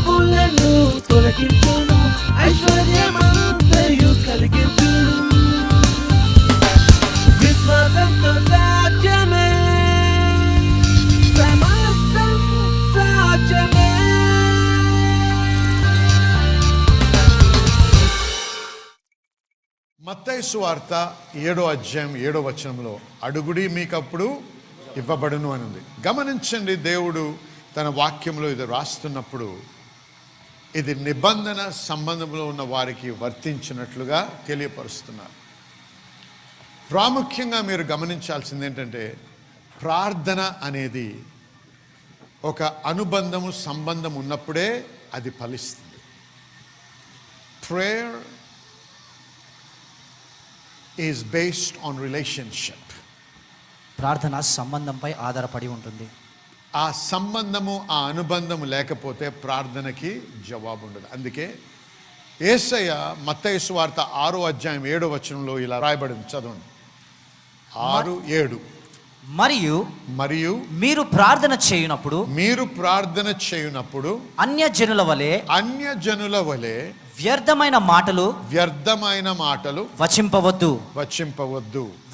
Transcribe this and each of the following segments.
శ్రమలను తొలగించును, ఐశ్వర్యమంతయు కలిగించును. విశ్వాసంతో సాధ్యమే, సమస్తం సాధ్యమే. మత్తయి సువార్త 7వ అధ్యాయం 7వ వచనంలో అడుగుడి మీకప్పుడు ఇవ్వబడును అని ఉంది. గమనించండి, దేవుడు తన వాక్యంలో ఇది రాస్తున్నప్పుడు ఇది నిబంధన సంబంధంలో ఉన్న వారికి వర్తించినట్లుగా తెలియపరుస్తున్నారు. ప్రాముఖ్యంగా మీరు గమనించాల్సింది ఏంటంటే, ప్రార్థన అనేది ఒక అనుబంధము సంబంధం ఉన్నప్పుడే అది ఫలిస్తుంది. Prayer is based on relationship. ప్రార్థన సంబంధంపై ఆధారపడి ఉంటుంది. ఆ సంబంధము, ఆ అనుబంధము లేకపోతే ప్రార్థనకి జవాబు ఉండదు. అందుకే యేసయ్య మత్తయి సువార్త 6వ అధ్యాయం 7వ వచనంలో ఇలా రాయబడింది, చదవండి. 6:7 మరియు మీరు ప్రార్థన చేయునప్పుడు అన్యజనుల వలె వ్యర్థమైన మాటలు వచింపవద్దు.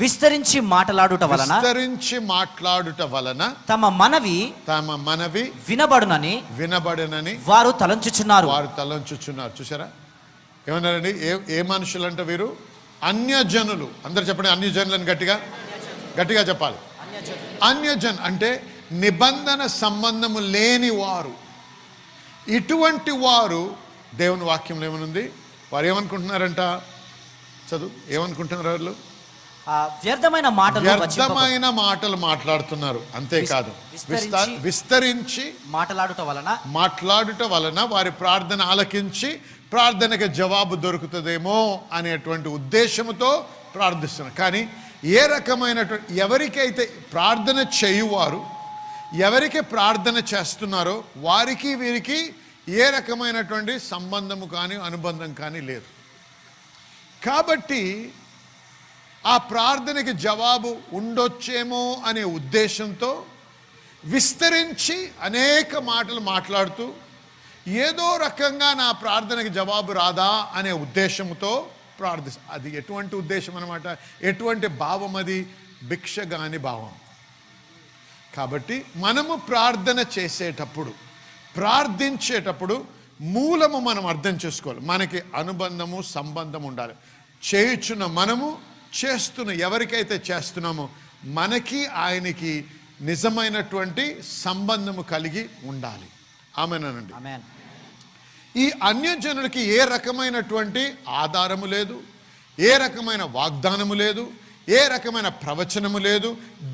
విస్తరించి మాట్లాడుట వలన తమ మనవి వినబడునని వారు తలంచుచున్నారు. చూసారా ఏమన్నారండి? ఏ మనుషులు అంటే వీరు? అన్యజనులు. అందరు చెప్పండి, అన్యజనులని గట్టిగా చెప్పాలి. అన్యజన్ అంటే నిబంధన సంబంధము లేని వారు. ఇటువంటి వారు దేవుని వాక్యంలో ఏమనుంది? వారు ఏమనుకుంటున్నారంట? చదువు. ఏమనుకుంటున్నారు? వాళ్ళు వ్యర్థమైన మాటలు మాట్లాడుతున్నారు. అంతేకాదు, విస్తరించి మాట్లాడుట వలన వారి ప్రార్థన ఆలకించి ప్రార్థనకి జవాబు దొరుకుతుందేమో అనేటువంటి ఉద్దేశంతో ప్రార్థిస్తున్నారు. కానీ ఏ రకమైనటువంటి ఎవరికైతే ప్రార్థన చేయువారు, ఎవరికి ప్రార్థన చేస్తున్నారో వారికి వీరికి ఏ రకమైనటువంటి సంబంధము కానీ అనుబంధం కానీ లేదు. కాబట్టి ఆ ప్రార్థనకి జవాబు ఉండొచ్చేమో అనే ఉద్దేశంతో విస్తరించి అనేక మాటలు మాట్లాడుతూ ఏదో రకంగా నా ప్రార్థనకి జవాబు రాదా అనే ఉద్దేశంతో ప్రార్థిస్తాం. అది ఎటువంటి ఉద్దేశం అన్నమాట? ఎటువంటి భావం అది? భిక్షగాని భావం. కాబట్టి మనము ప్రార్థన చేసేటప్పుడు, ప్రార్థించేటప్పుడు మూలము మనం అర్థం చేసుకోవాలి. మనకి అనుబంధము, సంబంధం ఉండాలి. చేయుచున్న మనము, చేస్తున్న ఎవరికైతే చేస్తున్నామో మనకి ఆయనకి నిజమైనటువంటి సంబంధము కలిగి ఉండాలి. ఆమేనండి. ఈ అన్యజనులకి ఏ రకమైనటువంటి ఆధారము లేదు, ఏ రకమైన వాగ్దానము లేదు, ఏ రకమైన ప్రవచనము లేదు.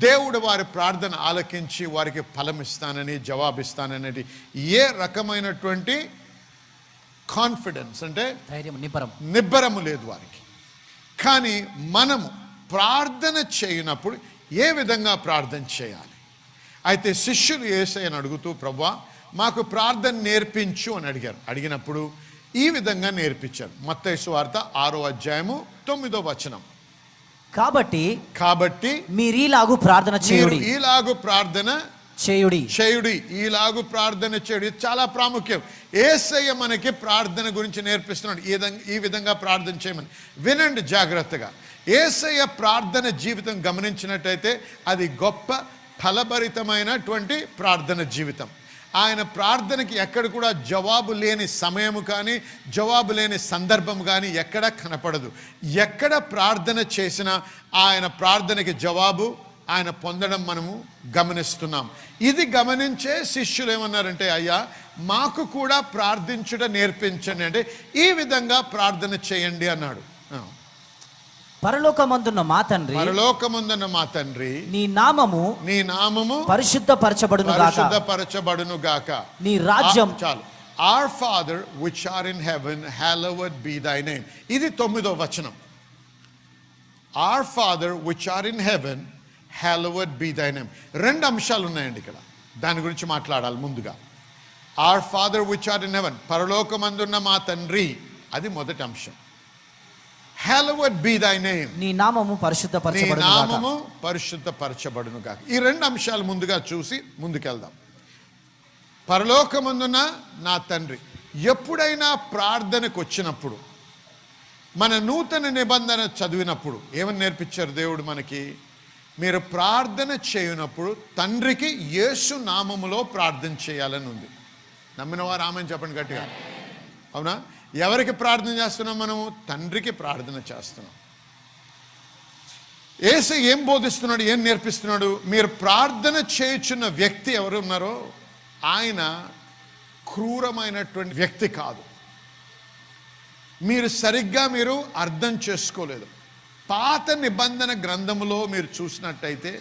దేవుడు వారి ప్రార్థన ఆలకించి వారికి ఫలమిస్తానని, జవాబిస్తాననేది ఏ రకమైనటువంటి కాన్ఫిడెన్స్ అంటే నిబ్బరము లేదు వారికి. కానీ మనము ప్రార్థన చేయనప్పుడు ఏ విధంగా ప్రార్థన చేయాలి? అయితే శిష్యులు యేసయ్యను అడుగుతూ, ప్రభువా మాకు ప్రార్థన నేర్పించు అని అడిగినప్పుడు ఈ విధంగా నేర్పించారు. మత్తయి సువార్త 6వ అధ్యాయము 9వ వచనం. కాబట్టి మీరు ఇలాగు ప్రార్థన చేయుడి. ఇలాగు ప్రార్థన చేయుడి. చాలా ప్రాముఖ్యం. యేసయ్య మనకి ప్రార్థన గురించి నేర్పిస్తున్నాడు. ఈ విధంగా ప్రార్థన చేయమని. వినండి జాగ్రత్తగా. యేసయ్య ప్రార్థన జీవితం గమనించినట్టయితే అది గొప్ప ఫలభరితమైనటువంటి ప్రార్థన జీవితం. ఆయన ప్రార్థనకి ఎక్కడ కూడా జవాబు లేని సమయము కానీ, జవాబు లేని సందర్భం కానీ ఎక్కడ కనపడదు. ఎక్కడ ప్రార్థన చేసినా ఆయన ప్రార్థనకి జవాబు ఆయన పొందడం మనము గమనిస్తున్నాం. ఇది గమనించే శిష్యులు ఏమన్నారంటే, అయ్యా మాకు కూడా ప్రార్థించుట నేర్పించండి అంటే ఈ విధంగా ప్రార్థన చేయండి అన్నాడు. పరలోకమందున్న మా తండ్రి నీ నామము పరిశుద్ధపరచబడును గాక. నీ రాజ్యం. చాలు. Our Father which are in heaven, hallowed be thy name. ఇది 9వ వచనం. Our Father which are in heaven, hallowed be thy name. రెండు అంశాలు ఉన్నాయండి ఇక్కడ. దాని గురించి మాట్లాడాలి ముందుగా. Our Father which are in heaven, పరలోకమందున్న మా తండ్రి, అది మొదటి అంశం. Hallowed be thy name. నీ నామము పరిశుద్ధపరచబడును గాక. ఈ రెండు అంశాలు ముందుగా చూసి ముందుకెళ్దాం. పరలోకమందున్న నా తండ్రి. ఎప్పుడైనా ప్రార్థనకు వచ్చినప్పుడు, మన నూతన నిబంధన చదివినప్పుడు ఏమని నేర్పించారు దేవుడు మనకి? మీరు ప్రార్థన చేయనప్పుడు తండ్రికి యేసు నామములో ప్రార్థన చేయాలని ఉంది. నమ్మిన వారు ఆమెను చెప్పండి గట్టిగా. అవునా? ఎవరికి ప్రార్థన చేస్తున్నాం? మనము తండ్రికి ప్రార్థన చేస్తున్నాం. యేసు ఏం బోధిస్తున్నాడు, ఏం నేర్పిస్తున్నాడు? మీరు ప్రార్థన చేయుచున్న వ్యక్తి ఎవరు ఉన్నారో ఆయన క్రూరమైనటువంటి వ్యక్తి కాదు. మీరు సరిగ్గా అర్థం చేసుకోలేదు. పాత నిబంధన గ్రంథములో మీరు చూసినట్టయితే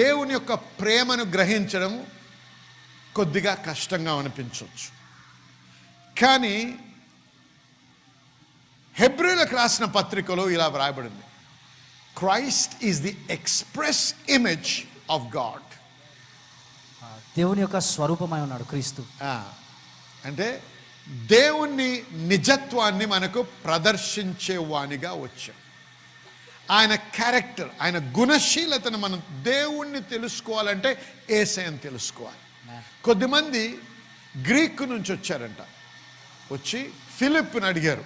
దేవుని యొక్క ప్రేమను గ్రహించడం కొద్దిగా కష్టంగా అనిపించవచ్చు. కానీ హెబ్రీయులకు రాసిన పత్రికలో ఇలా వ్రాయబడింది, Christ is the express image of God. దేవుని యొక్క స్వరూపమై ఉన్నాడు క్రీస్తు. అంటే దేవుని నిజత్వాన్ని మనకు ప్రదర్శించేవానిగా వచ్చాం. ఆయన క్యారెక్టర్, ఆయన గుణశీలతను మనం దేవుణ్ణి తెలుసుకోవాలంటే యేసయ్యను తెలుసుకోవాలి. కొద్దిమంది గ్రీకు నుంచి వచ్చారంట. వచ్చి ఫిలిప్ని అడిగారు,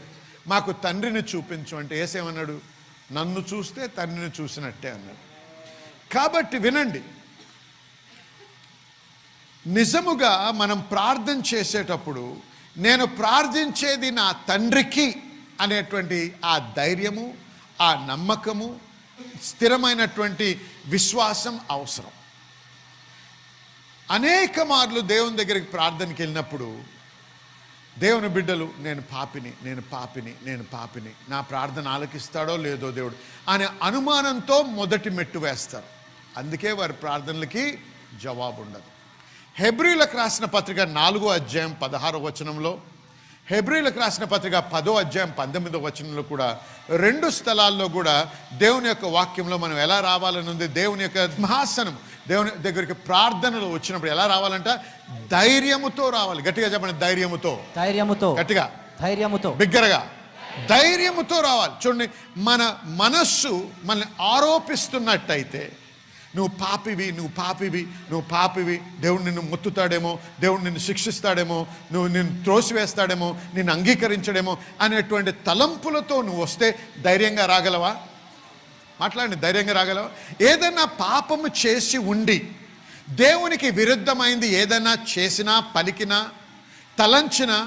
మాకు తండ్రిని చూపించు అంటే యేసేమన్నాడు, నన్ను చూస్తే తండ్రిని చూసినట్టే అన్నాడు. కాబట్టి వినండి, నిజముగా మనం ప్రార్థన చేసేటప్పుడు నేను ప్రార్థించేది నా తండ్రికి అనేటువంటి ఆ ధైర్యము, ఆ నమ్మకము, స్థిరమైనటువంటి విశ్వాసం అవసరం. అనేక మార్లు దేవుని దగ్గరికి ప్రార్థనకి వెళ్ళినప్పుడు దేవుని బిడ్డలు నేను పాపిని, నేను పాపిని, నేను పాపిని, నా ప్రార్థన ఆలకిస్తాడో లేదో దేవుడు అనే అనుమానంతో మొదటి మెట్టు వేస్తారు. అందుకే వారి ప్రార్థనలకి జవాబు ఉండదు. హెబ్రీయులకు రాసిన పత్రిక 4వ అధ్యాయం 16వ వచనంలో, హెబ్రీయులకు రాసిన పత్రిక 10వ అధ్యాయం 19వ వచనంలో కూడా 2 స్థలాల్లో కూడా దేవుని యొక్క వాక్యంలో మనం ఎలా రావాలని ఉంది. దేవుని యొక్క సింహాసనం, దేవుని దగ్గరికి ప్రార్థనలు వచ్చినప్పుడు ఎలా రావాలంట? ధైర్యముతో రావాలి. గట్టిగా చెప్పండి, ధైర్యముతో. ధైర్యముతో. గట్టిగా, ధైర్యముతో, బిగ్గరగా, ధైర్యముతో రావాలి. చూడండి, మన మనస్సు మనల్ని ఆరోపిస్తున్నట్టయితే నువ్వు పాపివి, నువ్వు పాపివి, నువ్వు పాపివి, దేవుడు నిన్ను మొత్తుతాడేమో, దేవుడు నిన్ను శిక్షిస్తాడేమో, నువ్వు నిన్ను త్రోసివేస్తాడేమో, నిన్ను అంగీకరించడేమో అనేటువంటి తలంపులతో నువ్వు వస్తే ధైర్యంగా రాగలవా? మాట్లాడండి, ధైర్యంగా రాగలవా? ఏదైనా పాపము చేసి ఉండి దేవునికి విరుద్ధమైంది ఏదైనా చేసినా, పలికినా, తలంచినా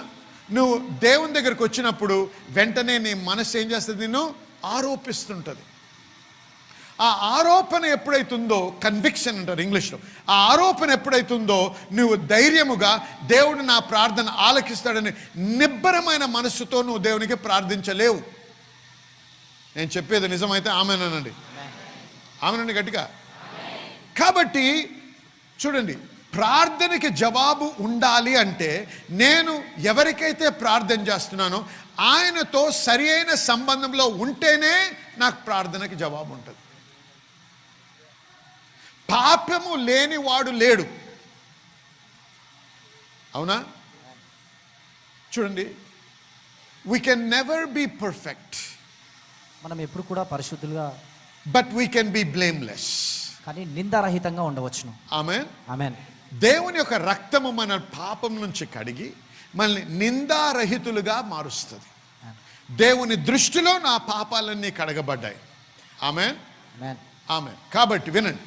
నువ్వు దేవుని దగ్గరికి వచ్చినప్పుడు వెంటనే నీ మనసు ఏం చేస్తుంది? నిన్ను ఆరోపిస్తుంటుంది. ఆ ఆరోపణ ఎప్పుడైతుందో, కన్విక్షన్ అంటారు ఇంగ్లీష్లో, ఆ ఆరోపణ ఎప్పుడైతుందో నువ్వు ధైర్యముగా దేవుడు నా ప్రార్థన ఆలకిస్తాడని నిబ్బరమైన మనస్సుతో నువ్వు దేవునికి ప్రార్థించలేవు. నేను చెప్పేది నిజమైతే ఆమెనండి, ఆమెనండి గట్టిగా. కాబట్టి చూడండి, ప్రార్థనకి జవాబు ఉండాలి అంటే నేను ఎవరికైతే ప్రార్థన చేస్తున్నానో ఆయనతో సరి అయిన సంబంధంలో ఉంటేనే నాకు ప్రార్థనకి జవాబు ఉంటుంది. పాపము లేనివాడు లేడు. అవునా? చూడండి, we can never be perfect, మనం ఎప్పుడు కూడా పరిశుద్ధులుగా, but we can be blameless, కానీ నిందారహితంగా ఉండవచ్చును. ఆమేన్, ఆమేన్. దేవుని యొక్క రక్తము మన పాపం నుంచి కడిగి మనల్ని నిందారహితులుగా మారుస్తుంది. దేవుని దృష్టిలో నా పాపాలన్నీ కడగబడ్డాయి. ఆమేన్, ఆమేన్, ఆమేన్. కాబట్టి వినండి,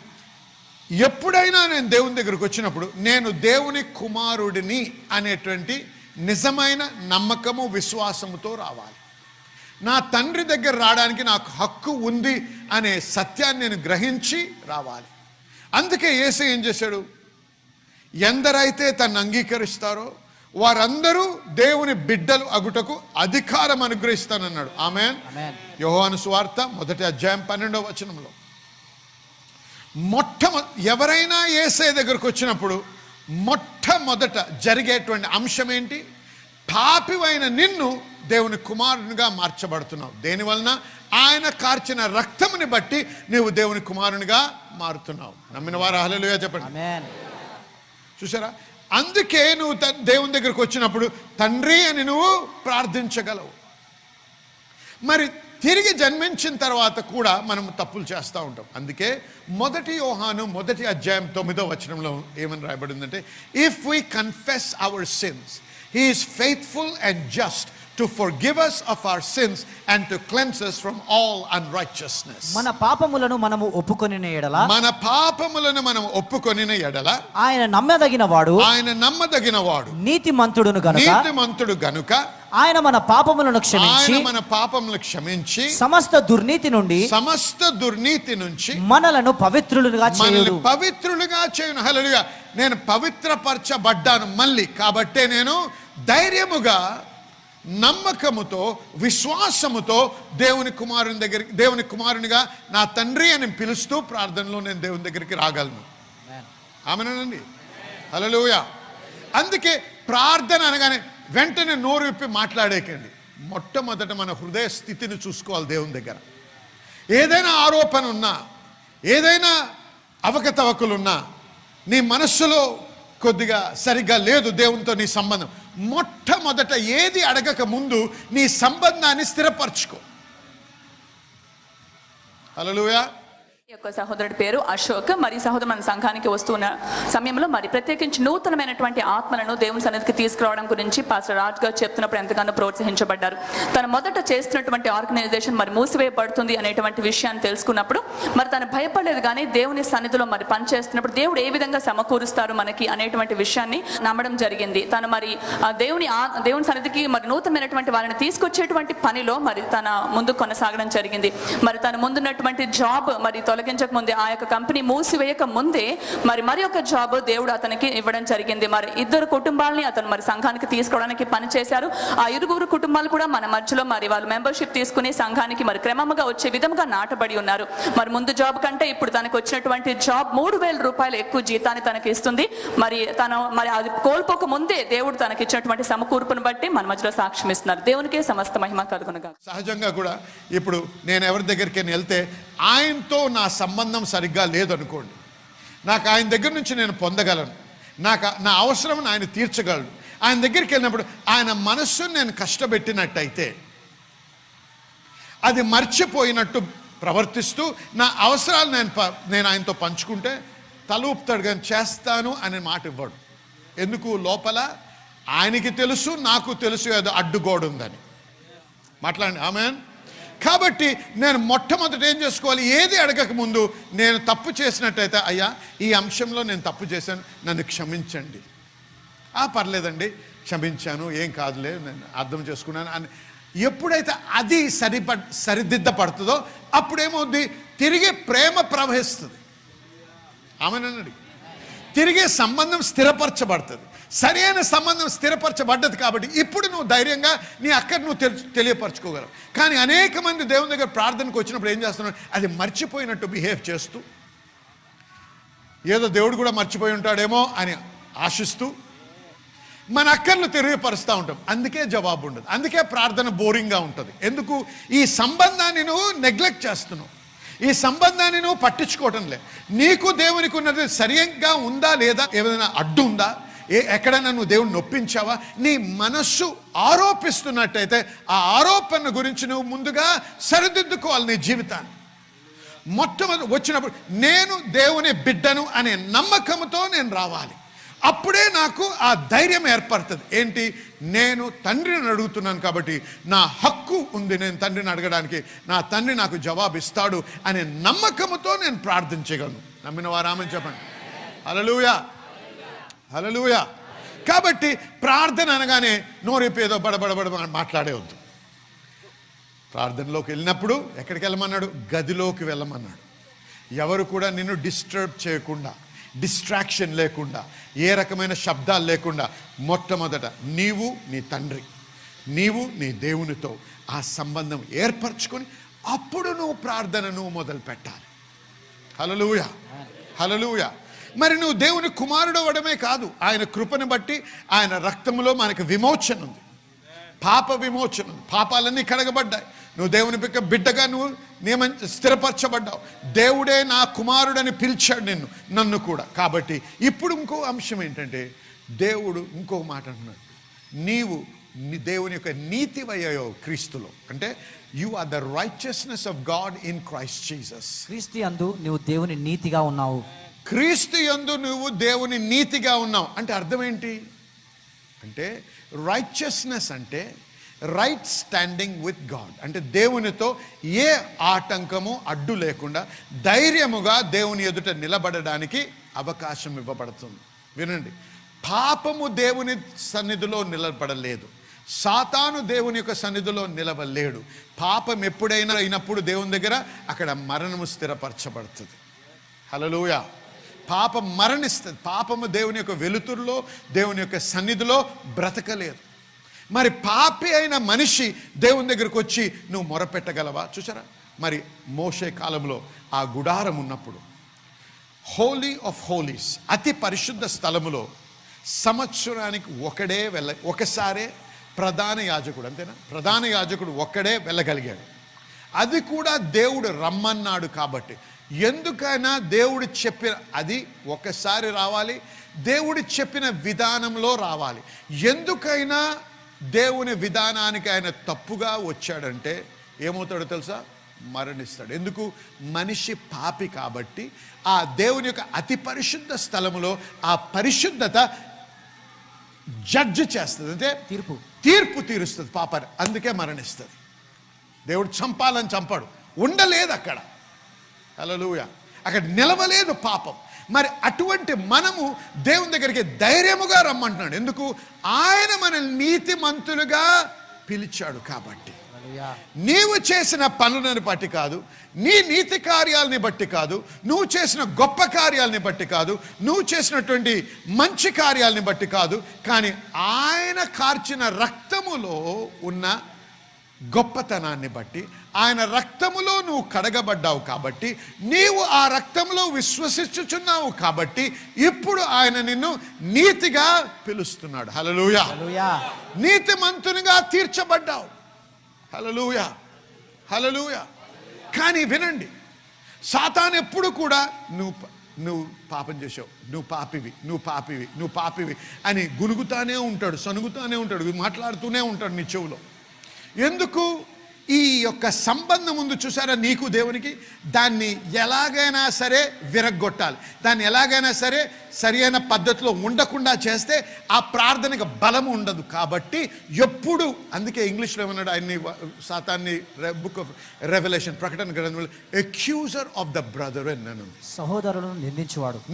ఎప్పుడైనా నేను దేవుని దగ్గరకు వచ్చినప్పుడు నేను దేవుని కుమారుడిని అనేటువంటి నిజమైన నమ్మకము, విశ్వాసముతో రావాలి. నా తండ్రి దగ్గర రావడానికి నాకు హక్కు ఉంది అనే సత్యాన్ని నేను గ్రహించి రావాలి. అందుకే యేసు ఏం చేశాడు? ఎందరైతే తను అంగీకరిస్తారో వారందరూ దేవుని బిడ్డలు అగుటకు అధికారం అనుగ్రహిస్తానన్నాడు. ఆమేన్. యోహాను సువార్త 1వ అధ్యాయం 12వ వచనంలో ఎవరైనా యేసయ్య దగ్గరకు వచ్చినప్పుడు మొట్టమొదట జరిగేటువంటి అంశం ఏంటి? పాపివైన నిన్ను దేవుని కుమారునిగా మార్చబడుతున్నావు. దేనివలన? ఆయన కార్చిన రక్తముని బట్టి నీవు దేవుని కుమారునిగా మారుతున్నావు. నమ్మిన వారు హల్లెలూయా చెప్పండి. ఆమేన్. చూసారా? అందుకే నువ్వు దేవుని దగ్గరకు వచ్చినప్పుడు తండ్రి అని నువ్వు ప్రార్థించగలవు. మరి తిరిగి జన్మించిన తర్వాత కూడా మనం తప్పులు చేస్తూ ఉంటాం. అందుకే 1 యోహాను 1 అధ్యాయం 9వ వచనంలో ఏమని రాయబడిందంటే, if we confess our sins, he is faithful and just to forgive us of our sins and to cleanse us from all unrighteousness. మన పాపములను మనము ఒప్పుకొనిన ఎడల, మన పాపములను మనం ఒప్పుకొనిన ఎడల ఆయన నమ్మదగిన వాడు నీతిమంతుడు గనుక ఆయన మన పాపములను క్షమించి సమస్త దుర్నీతి నుంచి మనలను పవిత్రులుగా చేయును. హల్లెలూయా. నేను పవిత్రపరచబడ్డాను మళ్ళీ, కాబట్టే నేను ధైర్యముగా, నమ్మకముతో, విశ్వాసముతో దేవుని కుమారునిగా నా తండ్రి అని పిలుస్తూ ప్రార్థనలో నేను దేవుని దగ్గరికి రాగలను. ఆమేనండి. హల్లెలూయా. అందుకే ప్రార్థన అనగానే వెంటనే నోరు విప్పి మాట్లాడేకండి. మొట్టమొదట మన హృదయ స్థితిని చూసుకోవాలి. దేవుని దగ్గర ఏదైనా ఆరోపణ ఉన్నా, ఏదైనా అవకతవకలున్నా, నీ మనస్సులో కొద్దిగా సరిగ్గా లేదు దేవునితో నీ సంబంధం, మొట్టమొదట ఏది అడగక ముందు నీ సంబంధాన్ని స్థిరపరచుకో. హల్లెలూయా. యొక్క సహోదరుడి పేరు అశోక్. మరి సహోదరు మన సంఘానికి వస్తున్న సమయంలో మరి ప్రత్యేకించి నూతనమైనటువంటి ఆత్మలను దేవుని సన్నిధికి తీసుకురావడం గురించి పాస్టర్ రాజ్ గారు చెప్తున్నప్పుడు ఎంతగానో ప్రోత్సహించబడ్డారు. తను మొదట చేస్తున్నటువంటి ఆర్గనైజేషన్ మరి మూసివేయబడుతుంది అనేటువంటి విషయాన్ని తెలుసుకున్నప్పుడు మరి తను భయపడలేదు, కానీ దేవుని సన్నిధిలో మరి పనిచేస్తున్నప్పుడు దేవుడు ఏ విధంగా సమకూరుస్తారు మనకి అనేటువంటి విషయాన్ని నమ్మడం జరిగింది. తను మరి దేవుని సన్నిధికి మరి నూతనమైనటువంటి వాళ్ళని తీసుకొచ్చేటువంటి పనిలో మరి తన ముందు కొనసాగడం జరిగింది. మరి తన ముందున్నటువంటి జాబ్ మరి తొలగించక ముందే, ఆ యొక్క కంపెనీ మూసివేయక ముందే మరి ఒక జాబ్ దేవుడు అతనికి ఇవ్వడం జరిగింది. మరి 2 కుటుంబాలని అతను మరి సంఘానికి తీసుకోవడానికి పని చేశారు. ఆ 2 కుటుంబాలు కూడా మన మధ్యలో మరి వాళ్ళు మెంబర్షిప్ తీసుకుని సంఘానికి మరి క్రమంగా వచ్చే విధంగా నాటబడి ఉన్నారు. మరి ముందు జాబ్ కంటే ఇప్పుడు తనకు వచ్చినటువంటి జాబ్ 3,000 రూపాయలు ఎక్కువ జీతాన్ని తనకి ఇస్తుంది. మరి తను మరి అది కోల్పోక ముందే దేవుడు తనకి ఇచ్చినటువంటి సమకూర్పును బట్టి మన మధ్యలో సాక్ష్యం ఇస్తున్నారు. దేవునికే సమస్త మహిమ కలుగునుగా. సహజంగా కూడా ఇప్పుడు నేను ఎవరి దగ్గరికి వెళ్తే ఆయనతో నా సంబంధం సరిగ్గా లేదనుకోండి, నాకు ఆయన దగ్గర నుంచి నేను పొందగలను, నా అవసరం ఆయన తీర్చగలను. ఆయన దగ్గరికి వెళ్ళినప్పుడు ఆయన మనస్సును నేను కష్టపెట్టినట్టయితే, అది మర్చిపోయినట్టు ప్రవర్తిస్తూ నా అవసరాలు నేను ఆయనతో పంచుకుంటే తల ఊపుతాడు, కానీ చేస్తాను అనే మాట ఇవ్వడు. ఎందుకు? లోపల ఆయనకి తెలుసు, నాకు తెలుసు ఏదో అడ్డుగోడ ఉందని. మాట్లాడండి. ఆమేన్. కాబట్టి నేను మొట్టమొదట ఏం చేసుకోవాలి? ఏది అడగక ముందు నేను తప్పు చేసినట్టయితే, అయ్యా ఈ అంశంలో నేను తప్పు చేశాను, నన్ను క్షమించండి. పర్లేదండి, క్షమించాను, ఏం కాదులే, నేను అర్థం చేసుకున్నాను అని ఎప్పుడైతే అది సరిదిద్దపడుతుందో అప్పుడేమవుద్ది? తిరిగి ప్రేమ ప్రవహిస్తుంది. ఆమెనండి. తిరిగి సంబంధం స్థిరపరచబడుతుంది. సరైన సంబంధం స్థిరపరచబడ్డది కాబట్టి ఇప్పుడు నువ్వు ధైర్యంగా నీ అక్కడ నువ్వు తెలియపరచుకోగలవు. కానీ అనేక మంది దేవుని దగ్గర ప్రార్థనకు వచ్చినప్పుడు ఏం చేస్తున్నారు? అది మర్చిపోయినట్టు బిహేవ్ చేస్తూ, ఏదో దేవుడు కూడా మర్చిపోయి ఉంటాడేమో అని ఆశిస్తూ మన అక్కర్లు తెలియపరుస్తూ ఉంటాం. అందుకే జవాబు ఉండదు. అందుకే ప్రార్థన బోరింగ్గా ఉంటుంది. ఎందుకు? ఈ సంబంధాన్ని నువ్వు నెగ్లెక్ట్ చేస్తున్నావు, ఈ సంబంధాన్ని నువ్వు పట్టించుకోవటం లేదు. నీకు దేవునికి ఉన్నది సరిగ్గా ఉందా లేదా, ఏదైనా అడ్డు ఉందా, ఎక్కడైనా నువ్వు దేవుని నొప్పించావా? నీ మనస్సు ఆరోపిస్తున్నట్టయితే ఆ ఆరోపణ గురించి నువ్వు ముందుగా సరిదిద్దుకోవాలి నీ జీవితాన్ని. మొట్టమొదటి వచ్చినప్పుడు నేను దేవుని బిడ్డను అనే నమ్మకంతో నేను రావాలి. అప్పుడే నాకు ఆ ధైర్యం ఏర్పడుతుంది. ఏంటి? నేను తండ్రిని అడుగుతున్నాను కాబట్టి నా హక్కు ఉంది నేను తండ్రిని అడగడానికి, నా తండ్రి నాకు జవాబు ఇస్తాడు అనే నమ్మకంతో నేను ప్రార్థించగలను. నమ్మిన వారు ఆమేన్ చెప్పండి. హల్లెలూయా, హల్లెలూయా. కాబట్టి ప్రార్థన అనగానే నోరేపేదో బడబడబడ మాట్లాడేవద్దు. ప్రార్థనలోకి వెళ్ళినప్పుడు ఎక్కడికి వెళ్ళమన్నాడు? గదిలోకి వెళ్ళమన్నాడు. ఎవరు కూడా నిన్ను డిస్టర్బ్ చేయకుండా, డిస్ట్రాక్షన్ లేకుండా, ఏ రకమైన శబ్దాలు లేకుండా మొట్టమొదట నీవు నీ తండ్రి, నీవు నీ దేవునితో ఆ సంబంధం ఏర్పరచుకొని అప్పుడు నువ్వు ప్రార్థనను మొదలు పెట్టాలి. హల్లెలూయా, హల్లెలూయా. మరి నువ్వు దేవుని కుమారుడు అవ్వడమే కాదు, ఆయన కృపను బట్టి ఆయన రక్తంలో మనకు విమోచన ఉంది, పాప విమోచన ఉంది. పాపాలన్నీ కడగబడ్డాయి. నువ్వు దేవుని బిడ్డగా నువ్వు స్థిరపరచబడ్డావు. దేవుడే నా కుమారుడని పిలిచాడు నన్ను కూడా. కాబట్టి ఇప్పుడు ఇంకో అంశం ఏంటంటే, దేవుడు ఇంకో మాట అంటున్నాడు, నీవు దేవుని యొక్క నీతివయ్యాయో క్రీస్తులో. అంటే you are the righteousness of God in Christ Jesus. క్రీస్తు యందు నువ్వు దేవుని నీతిగా ఉన్నావు. క్రీస్తు యందు నువ్వు దేవుని నీతిగా ఉన్నావు అంటే అర్థం ఏంటి అంటే రైచియస్నెస్ అంటే రైట్ స్టాండింగ్ విత్ గాడ్. అంటే దేవునితో ఏ ఆటంకము అడ్డు లేకుండా ధైర్యముగా దేవుని ఎదుట నిలబడడానికి అవకాశం ఇవ్వబడుతుంది. వినండి, పాపము దేవుని సన్నిధిలో నిలబడలేదు, సాతాను దేవుని యొక్క సన్నిధిలో నిలవలేడు. పాపం ఎప్పుడైనా అయినప్పుడు దేవుని దగ్గర అక్కడ మరణము స్థిరపరచబడుతుంది. హల్లెలూయా. పాపం మరణిస్తుంది. పాపము దేవుని యొక్క వెలుతురులో దేవుని యొక్క సన్నిధిలో బ్రతకలేదు. మరి పాపి అయిన మనిషి దేవుని దగ్గరకు వచ్చి నువ్వు మొరపెట్టగలవా? చూసారా, మరి మోషే కాలంలో ఆ గుడారం ఉన్నప్పుడు హోలీ ఆఫ్ హోలీస్ అతి పరిశుద్ధ స్థలములో సంవత్సరానికి ఒకసారే ప్రధాన యాజకుడు, అంతేనా, ప్రధాన యాజకుడు ఒక్కడే వెళ్ళగలిగాడు. అది కూడా దేవుడు రమ్మన్నాడు కాబట్టి. ఎందుకైనా దేవుడు చెప్పిన అది ఒకసారి రావాలి, దేవుడు చెప్పిన విధానంలో రావాలి. ఎందుకైనా దేవుని విధానానికి ఆయన తప్పుగా వచ్చాడంటే ఏమవుతాడో తెలుసా? మరణిస్తాడు. ఎందుకు? మనిషి పాపి కాబట్టి. ఆ దేవుని యొక్క అతి పరిశుద్ధ స్థలములో ఆ పరిశుద్ధత జడ్జి చేస్తుంది, అంటే తీర్పు తీరుస్తుంది పాపాన్ని. అందుకే మరణిస్తుంది. దేవుడు చంపాలని చంపాడు, ఉండలేదు అక్కడ. హల్లెలూయా. అక్కడ నిలవలేదు పాపం. మరి అటువంటి మనము దేవుని దగ్గరికి ధైర్యముగా రమ్మంటున్నాడు. ఎందుకు? ఆయన మనల్ని నీతిమంతులుగా పిలిచాడు కాబట్టి. నీవు చేసిన పనులను బట్టి కాదు, నీ నీతి కార్యాలని బట్టి కాదు, నువ్వు చేసిన గొప్ప కార్యాలని బట్టి కాదు, నువ్వు చేసినటువంటి మంచి కార్యాలని బట్టి కాదు, కానీ ఆయన కార్చిన రక్తములో ఉన్న గొప్పతనాన్ని బట్టి, ఆయన రక్తములో నువ్వు కడగబడ్డావు కాబట్టి, నీవు ఆ రక్తములో విశ్వసించుచున్నావు కాబట్టి ఇప్పుడు ఆయన నిన్ను నీతిగా పిలుస్తున్నాడు. హల్లెలూయా. నీతిమంతునిగా తీర్చబడ్డావు. హల్లెలూయా, హల్లెలూయా. కానీ వినండి, సాతాను ఎప్పుడు కూడా నువ్వు పాపం చేసావు, నువ్వు పాపివి, నువ్వు పాపివి, నువ్వు పాపివి అని గునుగుతానే ఉంటాడు, సనుగుతానే ఉంటాడు, మాట్లాడుతూనే ఉంటాడు నీ చెవులో. ఎందుకు? ఈ యొక్క సంబంధం ఉంది చూసారా నీకు దేవునికి, దాన్ని ఎలాగైనా సరే విరగ్గొట్టాలి, దాన్ని ఎలాగైనా సరే సరైన పద్ధతిలో ఉండకుండా చేస్తే ఆ ప్రార్థనకు బలం ఉండదు. కాబట్టి ఎప్పుడు, అందుకే ఇంగ్లీష్లో ఏమన్నాడు ఆయన్ని, సాతాన్ని, బుక్ ఆఫ్ రెవల్యూషన్, ప్రకటన గ్రంథంలో అక్యూజర్ ఆఫ్ ద బ్రదరెన్ అని, సహోదరులను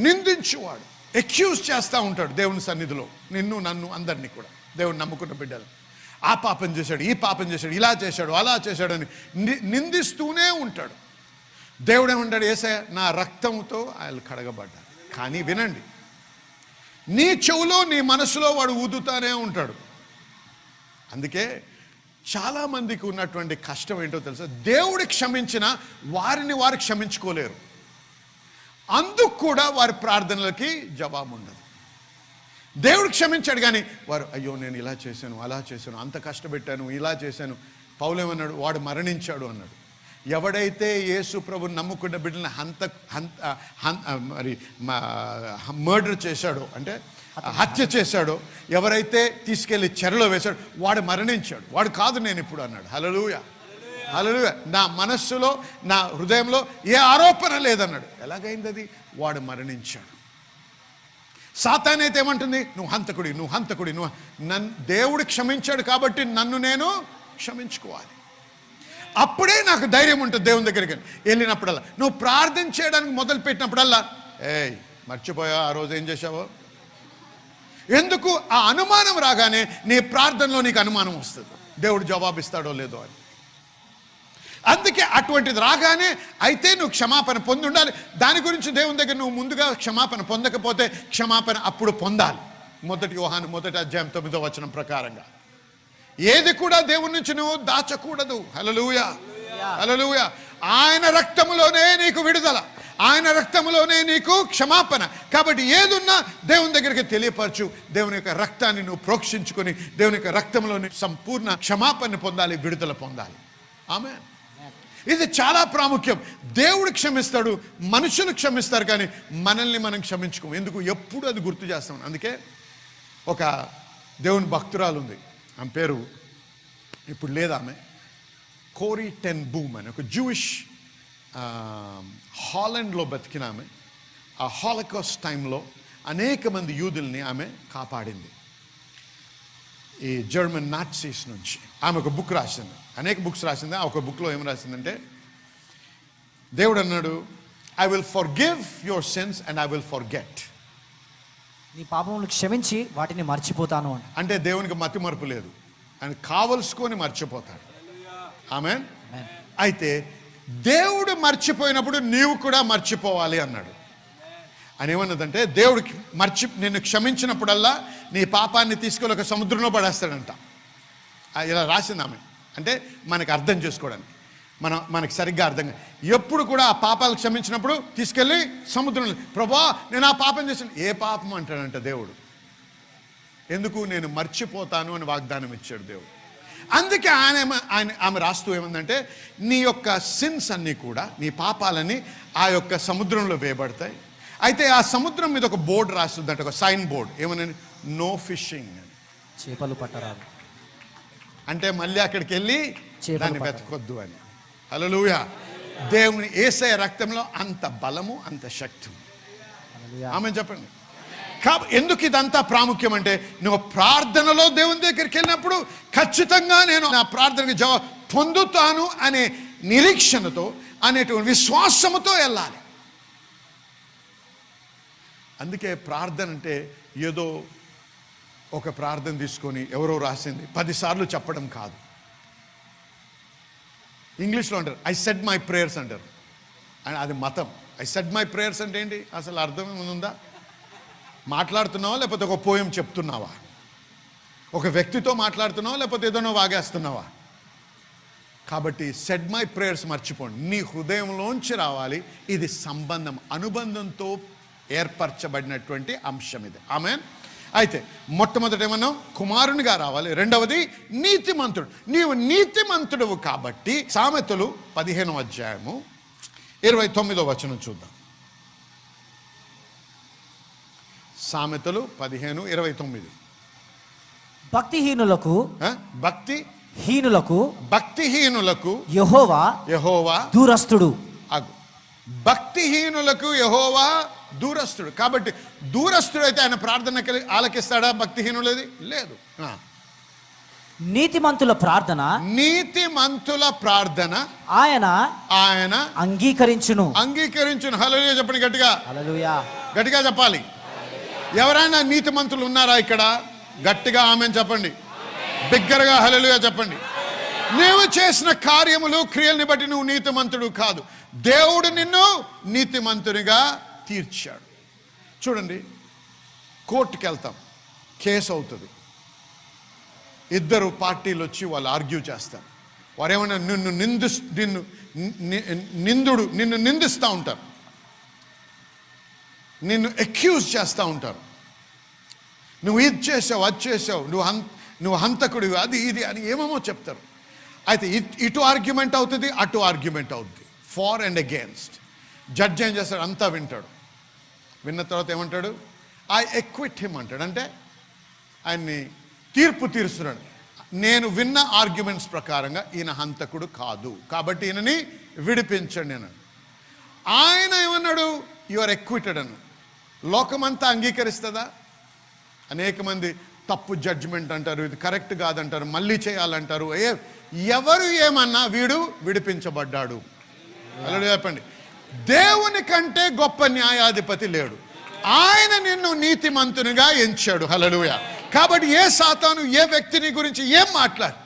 నిందించువాడు. అక్యూజ్ చేస్తూ ఉంటాడు దేవుని సన్నిధిలో నిన్ను, నన్ను, అందరినీ కూడా, దేవుని నమ్ముకున్న బిడ్డలు. ఆ పాపం చేశాడు, ఈ పాపం చేశాడు, ఇలా చేశాడు, అలా చేశాడు అని నిందిస్తూనే ఉంటాడు. దేవుడు ఏమంటాడు? యేసయ్య నా రక్తంతో ఆయన కడగబడ్డాడు. కానీ వినండి, నీ చెవులో నీ మనసులో వాడు ఊదుతానే ఉంటాడు. అందుకే చాలామందికి ఉన్నటువంటి కష్టం ఏంటో తెలుసా? దేవుడు క్షమించిన వారిని వారు క్షమించుకోలేరు. అందుకు కూడా వారి ప్రార్థనలకి జవాబు ఉండదు. దేవుడు క్షమించాడు కానీ వారు, అయ్యో నేను ఇలా చేశాను, అలా చేశాను, అంత కష్టపెట్టాను, ఇలా చేశాను. పౌలు ఏమన్నాడు? వాడు మరణించాడు అన్నాడు. ఎవడైతే యేసు ప్రభుని నమ్ముకున్న బిడ్డని మర్డర్ చేశాడో, అంటే హత్య చేశాడో, ఎవరైతే తీసుకెళ్లి చెరలో వేశాడో వాడు మరణించాడు. వాడు కాదు నేను ఇప్పుడు అన్నాడు. హల్లెలూయా, హల్లెలూయా. నా మనస్సులో, నా హృదయంలో ఏ ఆరోపణ లేదన్నాడు. ఎలాగైంది అది? వాడు మరణించాడు. సాతాను అయితే ఏమంటుంది? నువ్వు హంతకుడి, నువ్వు హంతకుడి, నన్ను దేవుడు క్షమించాడు కాబట్టి నన్ను నేను క్షమించుకోవాలి. అప్పుడే నాకు ధైర్యం ఉంటుంది దేవుని దగ్గరికి వెళ్ళినప్పుడల్లా. నువ్వు ప్రార్థన చేయడానికి మొదలు పెట్టినప్పుడల్లా, ఏయ్ మర్చిపోయా ఆ రోజు ఏం చేశావో. ఎందుకు? ఆ అనుమానం రాగానే నీ ప్రార్థనలో నీకు అనుమానం వస్తుంది, దేవుడు జవాబిస్తాడో లేదో అని. అందుకే అటువంటిది రాగానే అయితే నువ్వు క్షమాపణ పొంది ఉండాలి. దాని గురించి దేవుని దగ్గర నువ్వు ముందుగా క్షమాపణ పొందకపోతే క్షమాపణ అప్పుడు పొందాలి. 1 యోహాను 1వ అధ్యాయం 9వ వచనం ప్రకారంగా ఏది కూడా దేవుని నుంచి నువ్వు దాచకూడదు. హల్లెలూయా, హల్లెలూయా. ఆయన రక్తములోనే నీకు విడుదల, ఆయన రక్తములోనే నీకు క్షమాపణ. కాబట్టి ఏదున్నా దేవుని దగ్గరికి తెలియపరచు. దేవుని యొక్క రక్తాన్ని నువ్వు ప్రోక్షించుకొని దేవుని యొక్క రక్తంలోని సంపూర్ణ క్షమాపణ పొందాలి, విడుదల పొందాలి. ఆమేన్. ఇది చాలా ప్రాముఖ్యం. దేవుడు క్షమిస్తాడు, మనుషులు క్షమిస్తారు, కానీ మనల్ని మనం క్షమించుకోము. ఎందుకు? ఎప్పుడు అది గుర్తు చేస్తాం. అందుకే ఒక దేవుని భక్తురాలు ఉంది, ఆమె పేరు ఇప్పుడు లేదు, ఆమె కోరీ టెన్ బూమ్ అని ఒక జూయిష్ హాలండ్లో బతికిన ఆమె. ఆ హాలోకాస్ట్ టైంలో అనేక మంది యూదుల్ని ఆమె కాపాడింది ఈ జర్మన్ నాట్సీస్ నుంచి. ఆమె ఒక బుక్ రాసింది, అనేక బుక్స్ రాసింది. ఆ ఒక బుక్లో ఏం రాసిందంటే, దేవుడు అన్నాడు, I will forgive your sins and I will forget. నీ పాపములను క్షమించి వాటిని మర్చిపోతాను అని. అంటే దేవునికి మతి మరుపు లేదు, ఆయన కావలసుకొని మర్చిపోతాడు. ఆమేన్. అయితే దేవుడు మర్చిపోయినప్పుడు నీవు కూడా మర్చిపోవాలి అన్నాడు. అని ఏమన్నదంటే, దేవుడికి నిన్ను క్షమించినప్పుడల్లా నీ పాపాన్ని తీసుకొని ఒక సముద్రంలో పడేస్తాడంట. ఇలా రాసింది ఆమె. అంటే మనకు అర్థం చేసుకోవడానికి, మనకి సరిగ్గా అర్థం కాదు. ఎప్పుడు కూడా ఆ పాపాలు క్షమించినప్పుడు తీసుకెళ్ళి సముద్రంలో, ప్రభా నేను ఆ పాపం చేశాను. ఏ పాపం అంటాడంట దేవుడు. ఎందుకు? నేను మర్చిపోతాను అని వాగ్దానం ఇచ్చాడు దేవుడు. అందుకే ఆమె రాస్తూ ఏమందంటే, నీ యొక్క సిన్స్ అన్నీ కూడా, నీ పాపాలన్నీ ఆ యొక్క సముద్రంలో వేయబడతాయి. అయితే ఆ సముద్రం మీద ఒక బోర్డు రాస్తుందంట, ఒక సైన్ బోర్డు. ఏమని? నో ఫిషింగ్ అని. చేపలు పట్టరాదు. అంటే మళ్ళీ అక్కడికి వెళ్ళి దాన్ని వెతకొద్దు అని. హల్లెలూయా. దేవుని యేసయ్య రక్తంలో అంత బలము, అంత శక్తి. ఆమేన్ చెప్పండి. ఎందుకు ఇదంతా ప్రాముఖ్యం అంటే, నువ్వు ప్రార్థనలో దేవుని దగ్గరికి వెళ్ళినప్పుడు ఖచ్చితంగా నేను నా ప్రార్థనకి జవాబు పొందుతాను అనే నిరీక్షణతో, అనేటువంటి విశ్వాసముతో వెళ్ళాలి. అందుకే ప్రార్థన అంటే ఏదో ఒక ప్రార్థన తీసుకొని ఎవరో రాసింది 10 సార్లు చెప్పడం కాదు. ఇంగ్లీష్లో అంటారు ఐ సెడ్ మై ప్రేయర్స్ అంటారు, అది మతం. ఐ సెడ్ మై ప్రేయర్స్ అంటే ఏంటి? అసలు అర్థం ఏముందా? మాట్లాడుతున్నావా లేకపోతే ఒక పోయం చెప్తున్నావా? ఒక వ్యక్తితో మాట్లాడుతున్నావా లేకపోతే ఏదోనో వాగేస్తున్నావా? కాబట్టి సెడ్ మై ప్రేయర్స్ మర్చిపోండి. నీ హృదయంలోంచి రావాలి. ఇది సంబంధం, అనుబంధంతో ఏర్పరచబడినటువంటి అంశం ఇది. ఆమేన్. అయితే మొట్టమొదటి ఏమన్నాం? కుమారునిగా రావాలి. రెండవది నీతిమంతుడు. నీవు నీతిమంతుడువు కాబట్టి సామెతలు 15వ అధ్యాయము 29వ వచనం చూద్దాం. సామెతలు 15:29. భక్తిహీనులకు యెహోవా దూరస్తుడు. భక్తిహీనులకు యెహోవా దూరస్తుడు. కాబట్టి దూరస్తుడు అయితే ఆయన ప్రార్థన ఆలకిస్తాడా? భక్తిహీనులది లేదు. నీతిమంతుల ప్రార్థన ఆయన అంగీకరించును. హల్లెలూయా చెప్పండి గట్టిగా. హల్లెలూయా గట్టిగా చెప్పాలి. ఎవరైనా నీతిమంతులు ఉన్నారా ఇక్కడ? గట్టిగా ఆమేన్ చెప్పండి. బిగ్గరగా హల్లెలూయా చెప్పండి. నీవు చేసిన కార్యములు, క్రియల్ని బట్టి నువ్వు నీతిమంతుడు కాదు. దేవుడు నిన్ను నీతిమంతునిగా తీర్చాడు. చూడండి, కోర్టుకి వెళ్తాం, కేసు అవుతుంది. 2 పార్టీలు వచ్చి వాళ్ళు ఆర్గ్యూ చేస్తారు. వారు ఏమన్నా నిన్ను నిందిస్తూ ఉంటారు, నిన్ను అక్యూజ్ చేస్తూ ఉంటారు. నువ్వు ఇది చేసావు, అది చేసావు, నువ్వు హంతకుడివి, అది ఇది అని ఏమేమో చెప్తారు. అయితే ఇటు ఆర్గ్యుమెంట్ అవుతుంది, అటు ఆర్గ్యుమెంట్ అవుతుంది, ఫార్ అండ్ అగేన్స్ట్. జడ్జ్ ఏం చేస్తాడు? అంతా వింటాడు. విన్న తర్వాత ఏమంటాడు? ఐ ఎక్విట్ హిమ్ అంటాడు. అంటే ఆయన్ని తీర్పు తీరుస్తున్నాడు. నేను విన్న ఆర్గ్యుమెంట్స్ ప్రకారంగా ఈయన హంతకుడు కాదు, కాబట్టి ఈయనని విడిపించండి అన్నాడు. ఆయన ఏమన్నాడు? యు ఆర్ ఎక్విటెడ్ అన్నాడు. లోకమంతా అంగీకరిస్తుందా? అనేక మంది తప్పు జడ్జిమెంట్ అంటారు, ఇది కరెక్ట్ కాదంటారు, మళ్ళీ చేయాలంటారు. ఎవరు ఏమన్నా వీడు విడిపించబడ్డాడు. అలా చెప్పండి. దేవుని కంటే గొప్ప న్యాయాధిపతి లేడు. ఆయన నిన్ను నీతిమంతునిగా ఎంచాడు. హల్లెలూయా. కాబట్టి ఏ సాతాను ఏ వ్యక్తిని గురించి ఏం మాట్లాడు,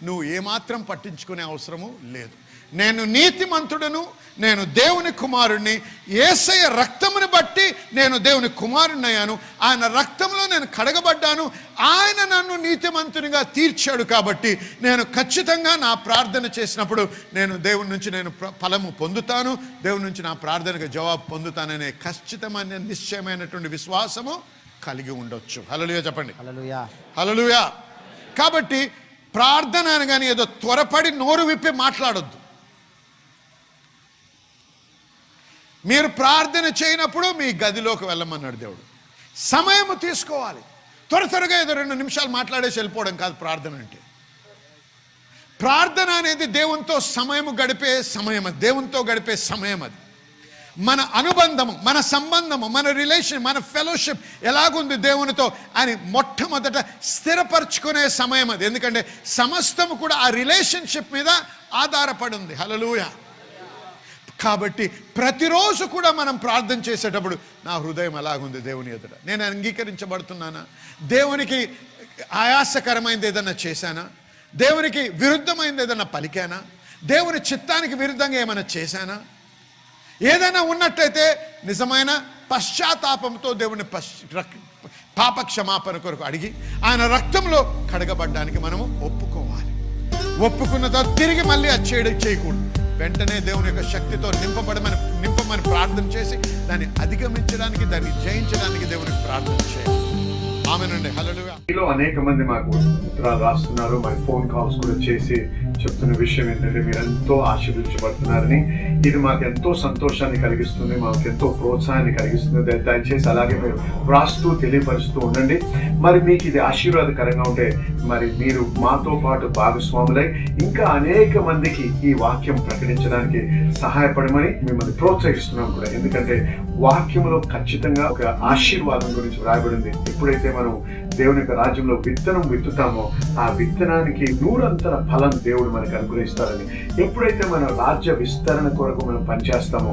నువ్వు ఏమాత్రం పట్టించుకునే అవసరము లేదు. నేను నీతిమంతుడను, నేను దేవుని కుమారుణ్ణి. యేసయ్య రక్తముని బట్టి నేను దేవుని కుమారుణ్ణి అయ్యాను. ఆయన రక్తంలో నేను కడగబడ్డాను. ఆయన నన్ను నీతిమంతునిగా తీర్చాడు. కాబట్టి నేను ఖచ్చితంగా నా ప్రార్థన చేసినప్పుడు నేను దేవుని నుంచి నేను ఫలము పొందుతాను, దేవుని నుంచి నా ప్రార్థనకు జవాబు పొందుతాననే ఖచ్చితమైన నిశ్చయమైనటువంటి విశ్వాసము కలిగి ఉండొచ్చు. హల్లెలూయా చెప్పండి. హల్లెలూయా. హల్లెలూయా. కాబట్టి ప్రార్థన అనగానే ఏదో త్వరపడి నోరు విప్పి మాట్లాడొద్దు. మీరు ప్రార్థన చేయనప్పుడు మీ గదిలోకి వెళ్ళమన్నాడు దేవుడు. సమయం తీసుకోవాలి. త్వరగా ఏదో 2 నిమిషాలు మాట్లాడేసి వెళ్ళిపోవడం కాదు ప్రార్థన అంటే. ప్రార్థన అనేది దేవునితో సమయం గడిపే సమయం, అది దేవునితో గడిపే సమయం. అది మన అనుబంధము, మన సంబంధము, మన రిలేషన్, మన ఫెలోషిప్ ఎలాగుంది దేవునితో అని మొట్టమొదట స్థిరపరచుకునే సమయం అది. ఎందుకంటే సమస్తము కూడా ఆ రిలేషన్షిప్ మీద ఆధారపడి ఉంది. హల్లెలూయా. కాబట్టి ప్రతిరోజు కూడా మనం ప్రార్థన చేసేటప్పుడు నా హృదయం ఎలాగుంది దేవుని ఎదుట, నేను అంగీకరించబడుతున్నానా, దేవునికి ఆయాసకరమైనది ఏదన్నా చేశానా, దేవునికి విరుద్ధమైనది ఏదన్నా పలికానా, దేవుని చిత్తానికి విరుద్ధంగా ఏమైనా చేశానా, ఏదైనా ఉన్నట్టయితే నిజమైన పశ్చాత్తాపంతో దేవుని పాప క్షమాపణ కొరకు అడిగి ఆయన రక్తంలో కడగబడ్డానికి మనము ఒప్పుకోవాలి. ఒప్పుకున్న తర్వాత తిరిగి మళ్ళీ అది చేయకూడదు. వెంటనే దేవుని యొక్క శక్తితో నింపమని ప్రార్థన చేసి దాన్ని అధిగమించడానికి, దాన్ని జయించడానికి దేవునికి ప్రార్థన చేయాలి. ఆమేనండి. హల్లెలూయా. మీలో అనేక మంది మాకు ఉత్తరాలు రాస్తున్నారు, మరి ఫోన్ కాల్స్ కూడా చేసి చెప్తున్న విషయం ఏంటంటే మీరు ఎంతో ఆశీర్వదించబడుతున్నారని. ఇది మాకు ఎంతో సంతోషాన్ని కలిగిస్తుంది, మాకు ఎంతో ప్రోత్సాహాన్ని కలిగిస్తుంది. దయచేసి అలాగే మీరు వ్రాస్తూ తెలియపరుస్తూ ఉండండి. మరి మీకు ఇది ఆశీర్వాదకరంగా ఉంటే మరి మీరు మాతో పాటు భాగస్వాములై ఇంకా అనేక మందికి ఈ వాక్యం ప్రకటించడానికి సహాయపడమని మిమ్మల్ని ప్రోత్సహిస్తున్నాం కూడా. ఎందుకంటే వాక్యంలో ఖచ్చితంగా ఒక ఆశీర్వాదం గురించి వ్రాయబడింది. ఎప్పుడైతే మనం దేవుని యొక్క రాజ్యంలో విత్తనం విత్తుతామో ఆ విత్తనానికి 100 ఫలం దేవుడు మనకు అనుగ్రహిస్తారని. ఎప్పుడైతే మన రాజ్య విస్తరణ కొరకు మనం పనిచేస్తామో,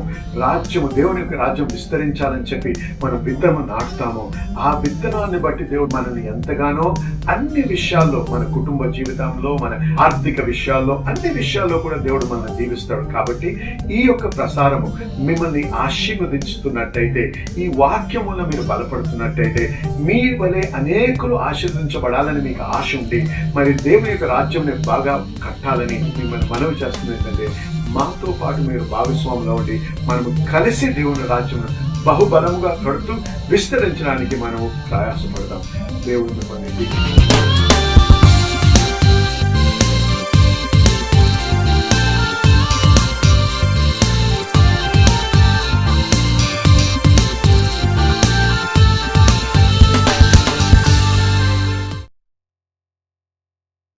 దేవుని యొక్క రాజ్యం విస్తరించాలని చెప్పి మనం విత్తనం నాటుతామో ఆ విత్తనాన్ని బట్టి దేవుడు మనల్ని ఎంతగానో అన్ని విషయాల్లో, మన కుటుంబ జీవితంలో, మన ఆర్థిక విషయాల్లో, అన్ని విషయాల్లో కూడా దేవుడు మనల్ని దీవిస్తాడు. కాబట్టి ఈ యొక్క ప్రసారము మిమ్మల్ని ఆశీర్వదించుతున్నట్టయితే, ఈ వాక్యములో మీరు బలపడుతున్నట్టయితే, మీ వలె అనేకులు ఆశీర్వదించబడాలని మీకు ఆశ ఉండి మరి దేవుని యొక్క రాజ్యంని బాగా కట్టాలని మిమ్మల్ని మనవి చేస్తుంది. ఏంటంటే మాతో పాటు మీరు భాగస్వాములో ఉండి మనము కలిసి దేవుని రాజ్యం బహుబలముగా కడుతూ విస్తరించడానికి మనము ప్రయాసపడదాం. దేవుడు మిమ్మల్ని